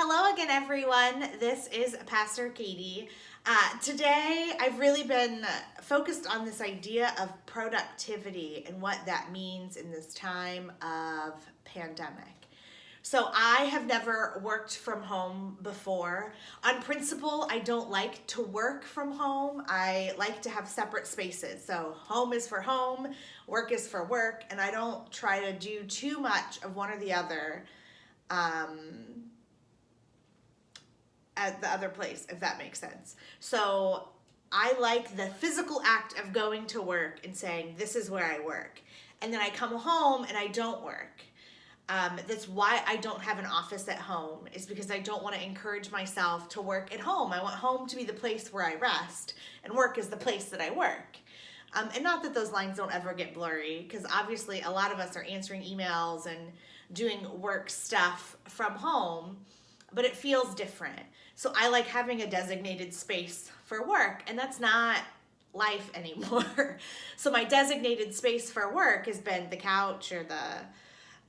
Hello again, everyone. This is Pastor Katie. Today, I've really been focused on this idea of productivity and what that means in this time of pandemic. So, I have never worked from home before. On principle, I don't like to work from home. I like to have separate spaces. So, home is for home, work is for work, and I don't try to do too much of one or the other. At the other place, if that makes sense. So I like the physical act of going to work and saying, this is where I work. And then I come home and I don't work. That's why I don't have an office at home, is because I don't want to encourage myself to work at home. I want home to be the place where I rest, and work is the place that I work. And not that those lines don't ever get blurry, because obviously a lot of us are answering emails and doing work stuff from home, but it feels different. So I like having a designated space for work, and that's not life anymore. So my designated space for work has been the couch or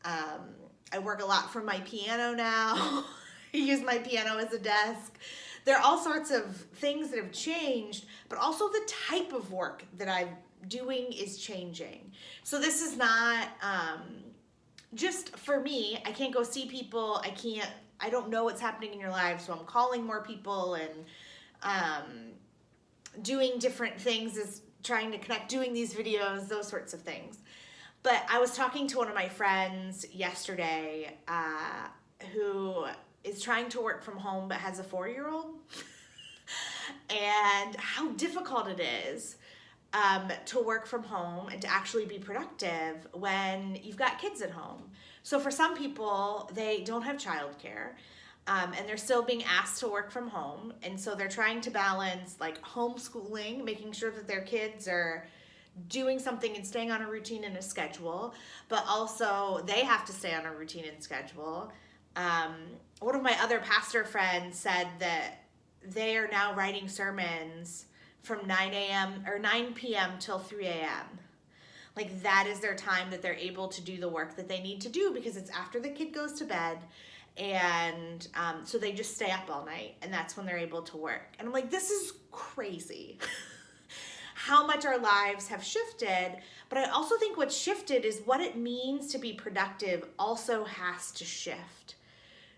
I work a lot from my piano now. I use my piano as a desk. There are all sorts of things that have changed, but also the type of work that I'm doing is changing. So this is not just for me. I can't go see people. I don't know what's happening in your lives, so I'm calling more people and doing different things, is trying to connect, doing these videos, those sorts of things. But I was talking to one of my friends yesterday who is trying to work from home but has a 4-year-old, and how difficult it is to work from home and to actually be productive when you've got kids at home. So for some people, they don't have childcare, and they're still being asked to work from home. And so they're trying to balance like homeschooling, making sure that their kids are doing something and staying on a routine and a schedule, but also they have to stay on a routine and schedule. One of my other pastor friends said that they are now writing sermons from 9 p.m. till 3 a.m. Like that is their time that they're able to do the work that they need to do, because it's after the kid goes to bed. And so they just stay up all night, and that's when they're able to work. And I'm like, this is crazy. How much our lives have shifted. But I also think what's shifted is what it means to be productive also has to shift.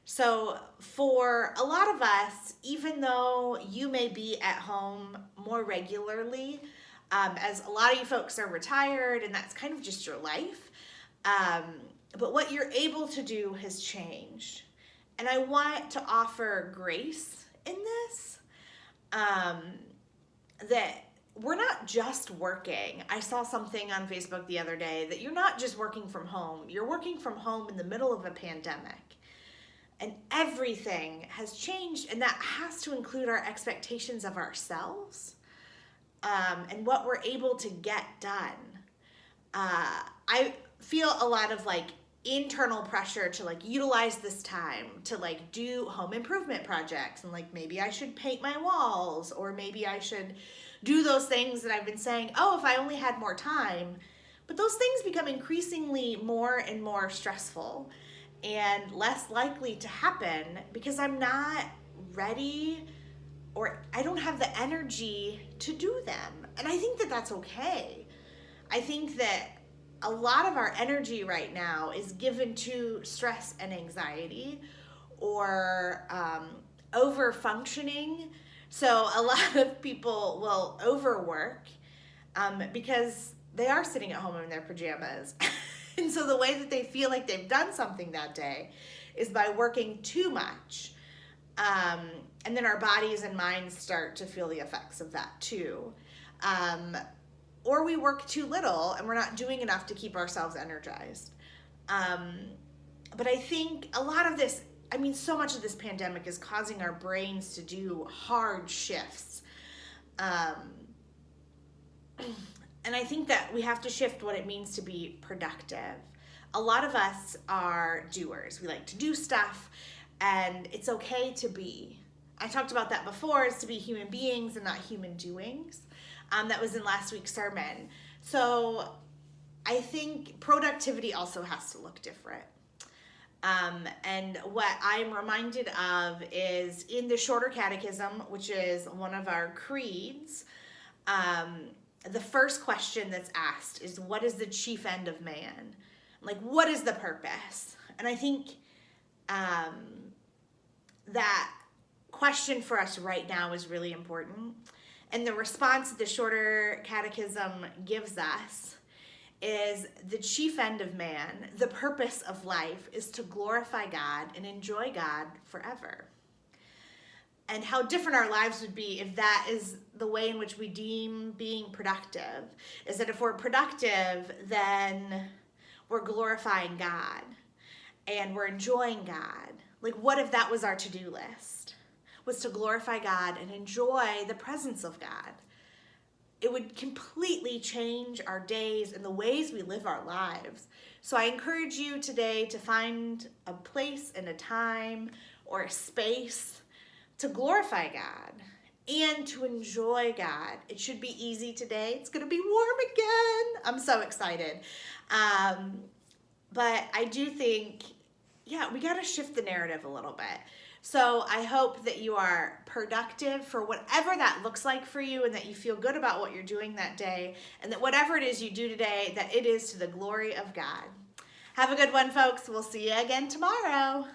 So for a lot of us, even though you may be at home more regularly, as a lot of you folks are retired and that's kind of just your life, but what you're able to do has changed. And I want to offer grace in this, that we're not just working. I saw something on Facebook the other day that you're not just working from home. You're working from home in the middle of a pandemic. And everything has changed, and that has to include our expectations of ourselves, and what we're able to get done. I feel a lot of like internal pressure to like utilize this time to like do home improvement projects, and like maybe I should paint my walls, or maybe I should do those things that I've been saying, oh, if I only had more time. But those things become increasingly more and more stressful and less likely to happen because I'm not ready, or I don't have the energy to do them. And I think that that's okay. I think that a lot of our energy right now is given to stress and anxiety, or over functioning. So a lot of people will overwork because they are sitting at home in their pajamas. And so the way that they feel like they've done something that day is by working too much. And then our bodies and minds start to feel the effects of that too. Or we work too little and we're not doing enough to keep ourselves energized. But I think a lot of this, so much of this pandemic is causing our brains to do hard shifts. And I think that we have to shift what it means to be productive. A lot of us are doers. We like to do stuff, and it's okay to be. I talked about that before, is to be human beings and not human doings. That was in last week's sermon. So I think productivity also has to look different. And what I'm reminded of is in the Shorter Catechism, which is one of our creeds, the first question that's asked is, what is the chief end of man? Like, what is the purpose? And I think that question for us right now is really important. And the response that the Shorter Catechism gives us is the chief end of man, the purpose of life, is to glorify God and enjoy God forever. And how different our lives would be if that is the way in which we deem being productive, is that if we're productive, then we're glorifying God and we're enjoying God. Like, what if that was our to-do list? Was to glorify God and enjoy the presence of God. It would completely change our days and the ways we live our lives. So I encourage you today to find a place and a time or a space to glorify God and to enjoy God. It should be easy today. It's going to be warm again. I'm so excited. But I do think, we got to shift the narrative a little bit. So I hope that you are productive for whatever that looks like for you, and that you feel good about what you're doing that day, and that whatever it is you do today, that it is to the glory of God. Have a good one, folks. We'll see you again tomorrow.